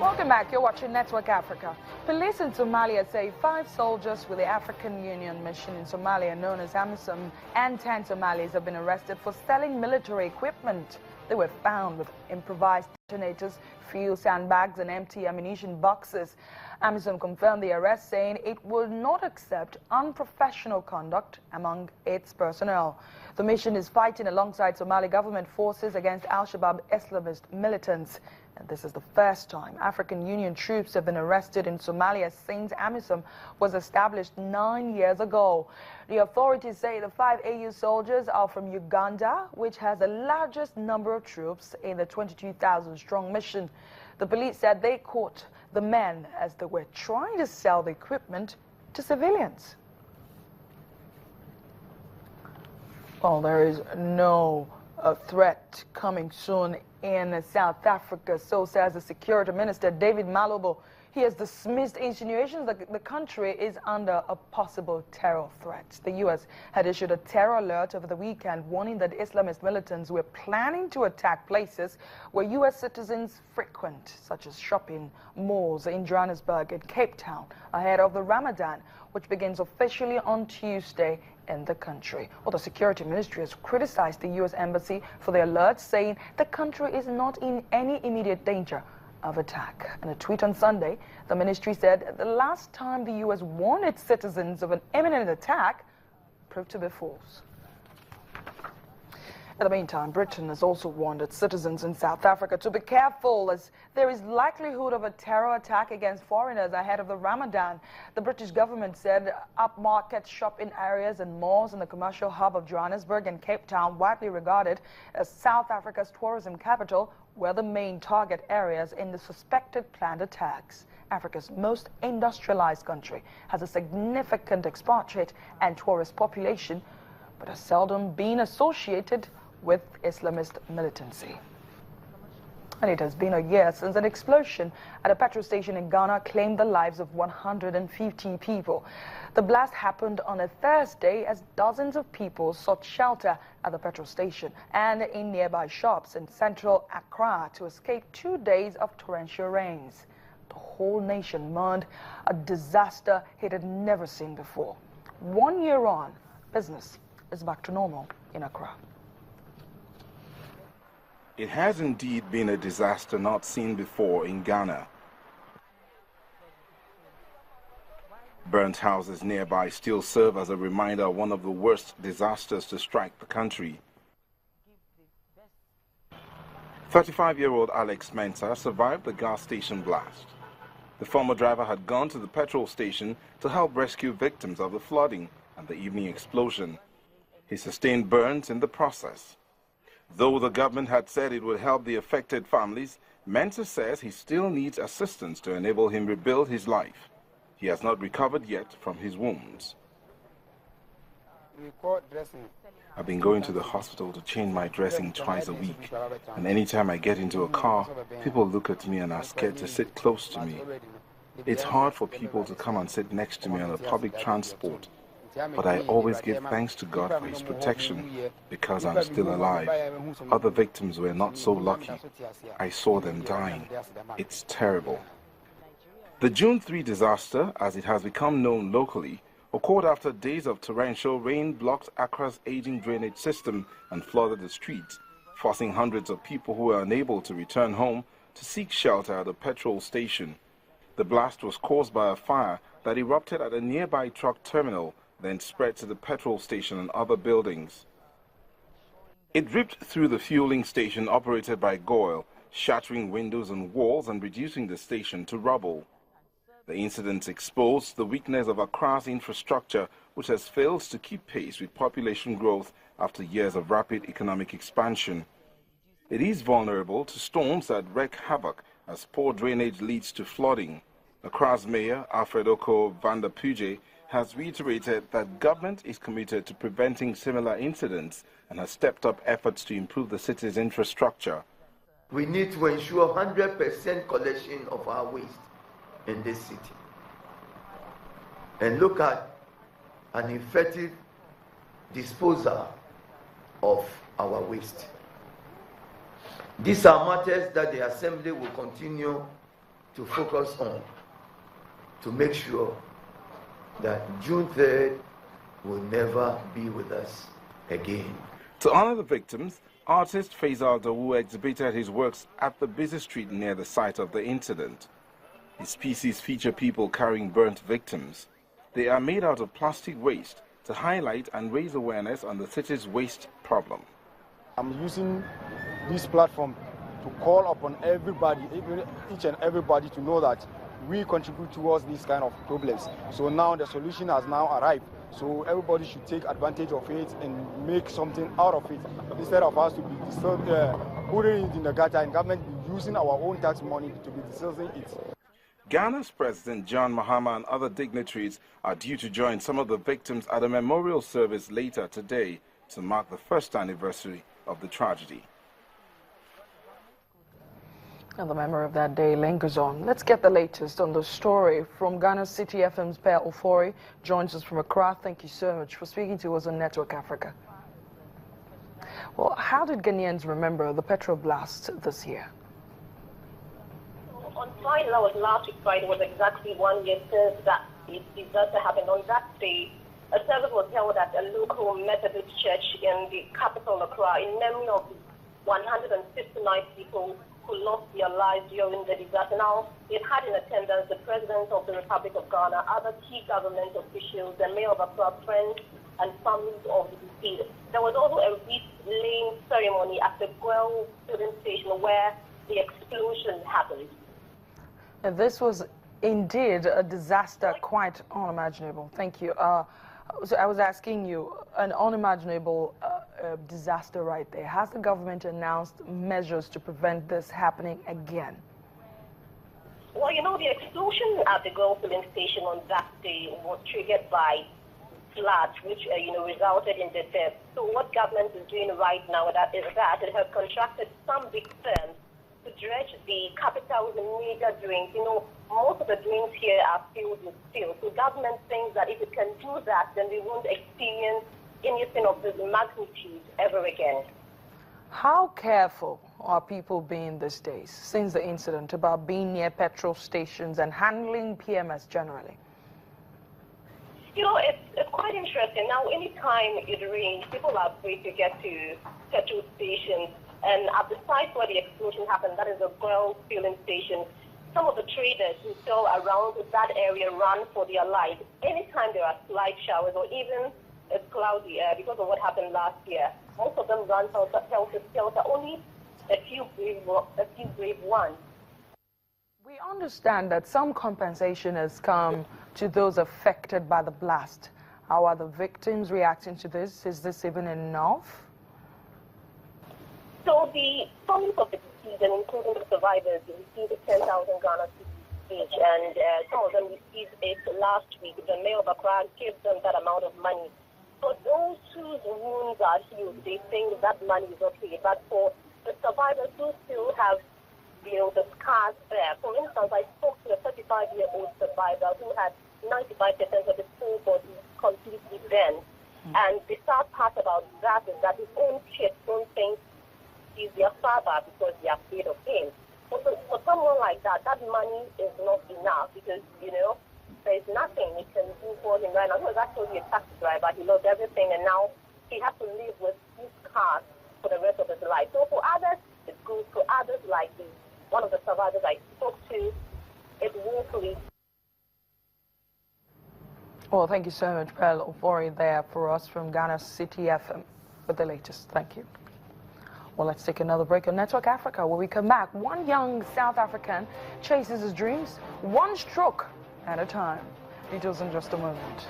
Welcome back. You're watching Network Africa. Police in Somalia say 5 soldiers with the African Union mission in Somalia, known as AMISOM, and 10 Somalis have been arrested for selling military equipment. They were found with improvised detonators, fuel sandbags, and empty ammunition boxes. AMISOM confirmed the arrest, saying it will not accept unprofessional conduct among its personnel. The mission is fighting alongside Somali government forces against Al-Shabaab Islamist militants. And this is the first time African Union troops have been arrested in Somalia since AMISOM was established 9 years ago. The authorities say the 5 AU soldiers are from Uganda, which has the largest number of troops in the 22,000-strong mission. The police said they caught the men as they were trying to sell the equipment to civilians. Well, there is no threat coming soon in South Africa, so says the Security Minister, David Malobo. He has dismissed insinuations that the country is under a possible terror threat. The U.S. had issued a terror alert over the weekend, warning that Islamist militants were planning to attack places where U.S. citizens frequent, such as shopping malls in Johannesburg and Cape Town, ahead of the Ramadan, which begins officially on Tuesday in the country. Well, the Security Ministry has criticized the U.S. Embassy for the alert, saying the country is not in any immediate danger of attack. In a tweet on Sunday, the ministry said the last time the U.S. warned its citizens of an imminent attack proved to be false. In the meantime, Britain has also warned its citizens in South Africa to be careful, as there is likelihood of a terror attack against foreigners ahead of the Ramadan. The British government said upmarket shopping areas and malls in the commercial hub of Johannesburg and Cape Town, widely regarded as South Africa's tourism capital, were the main target areas in the suspected planned attacks. Africa's most industrialized country has a significant expatriate and tourist population, but has seldom been associated with Islamist militancy. And it has been a year since an explosion at a petrol station in Ghana claimed the lives of 150 people. The blast happened on a Thursday as dozens of people sought shelter at the petrol station and in nearby shops in central Accra to escape 2 days of torrential rains. The whole nation mourned a disaster it had never seen before. 1 year on, business is back to normal in Accra. It has indeed been a disaster not seen before in Ghana. Burnt houses nearby still serve as a reminder of one of the worst disasters to strike the country. 35-year-old Alex Mensah survived the gas station blast. The former driver had gone to the petrol station to help rescue victims of the flooding and the evening explosion. He sustained burns in the process. Though the government had said it would help the affected families, Mensah says he still needs assistance to enable him rebuild his life. He has not recovered yet from his wounds. I've been going to the hospital to change my dressing twice a week, and anytime I get into a car, people look at me and are scared to sit close to me. It's hard for people to come and sit next to me on the public transport, but I always give thanks to God for His protection because I'm still alive. Other victims were not so lucky. I saw them dying. It's terrible. The June 3 disaster, as it has become known locally, occurred after days of torrential rain blocked Accra's aging drainage system and flooded the streets, forcing hundreds of people who were unable to return home to seek shelter at a petrol station. The blast was caused by a fire that erupted at a nearby truck terminal, then spread to the petrol station and other buildings. It ripped through the fueling station operated by Goil, shattering windows and walls and reducing the station to rubble. The incident exposed the weakness of Accra's infrastructure, which has failed to keep pace with population growth after years of rapid economic expansion. It is vulnerable to storms that wreak havoc as poor drainage leads to flooding. Accra's mayor, Alfred Oko van der Puje, has reiterated that government is committed to preventing similar incidents and has stepped up efforts to improve the city's infrastructure. We need to ensure 100% collection of our waste in this city and look at an effective disposal of our waste. These are matters that the Assembly will continue to focus on to make sure that June 3rd will never be with us again. To honor the victims, artist Faisal Dawu exhibited his works at the busy street near the site of the incident. His pieces feature people carrying burnt victims. They are made out of plastic waste to highlight and raise awareness on the city's waste problem. I'm using this platform to call upon everybody, each and everybody, to know that we contribute towards these kind of problems. So now the solution has now arrived. So everybody should take advantage of it and make something out of it, instead of us to be putting it in the gutter and government be using our own tax money to be disposing it. Ghana's President John Mahama and other dignitaries are due to join some of the victims at a memorial service later today to mark the first anniversary of the tragedy. And the memory of that day lingers on. Let's get the latest on the story from Ghana City FM's Petrol joins us from Accra. Thank you so much for speaking to us on Network Africa. Well, how did Ghanaians remember the Petrol blast this year? On Friday, that was last week Friday, was exactly 1 year since that disaster happened. On that day, a service was held at a local Methodist church in the capital, Accra, in memory of 159 people who lost their lives during the disaster. Now, it had in attendance the President of the Republic of Ghana, other key government officials, the Mayor of Accra, friends and families of the deceased. There was also a wreath-laying ceremony at the Gwell filling station where the explosion happened. And this was indeed a disaster quite unimaginable. Thank you. So I was asking you, an unimaginable disaster right there. Has the government announced measures to prevent this happening again? Well, you know, the explosion at the Gulf filling station on that day was triggered by floods, which, resulted in the death. So what government is doing right now is that it has contracted some big firms to dredge the capital with major drains. You know, most of the drains here are filled with steel. So government thinks that if it can do that, then we won't experience anything of this magnitude ever again. How careful are people being these days since the incident about being near petrol stations and handling PMS generally? You know, it's quite interesting. Now, anytime it rains, people are afraid to get to petrol stations. And at the site where the explosion happened, that is a Gwell filling station, some of the traders who sell around that area run for their life. Anytime there are slight showers or even it's cloudy because of what happened last year, most of them run helter-skelter, only a few brave ones. We understand that some compensation has come to those affected by the blast. How are the victims reacting to this? Is this even enough? So the families of the deceased, including the survivors, received 10,000 Ghana each, and some of them received it last week. The Mayor of Accra gave them that amount of money. For those whose wounds are healed, they think that money is okay. But for the survivors who still have, the scars there, for instance, I spoke to a 35-year-old survivor who had 95% of his full body completely bent. And the sad part about that is that his own kids don't think he's their father because they are afraid of him. So for someone like that, that money is not enough because, there's nothing he can do for him right now. He was actually a taxi driver. He lost everything, and now he has to live with these cars for the rest of his life. So for others, it's good. For others, like one of the survivors I spoke to, it's woefully. Well, thank you so much, Pearl Ofori, there for us from Ghana City FM with the latest. Thank you. Well, let's take another break on Network Africa. When we come back, one young South African chases his dreams one stroke at a time. Details in just a moment.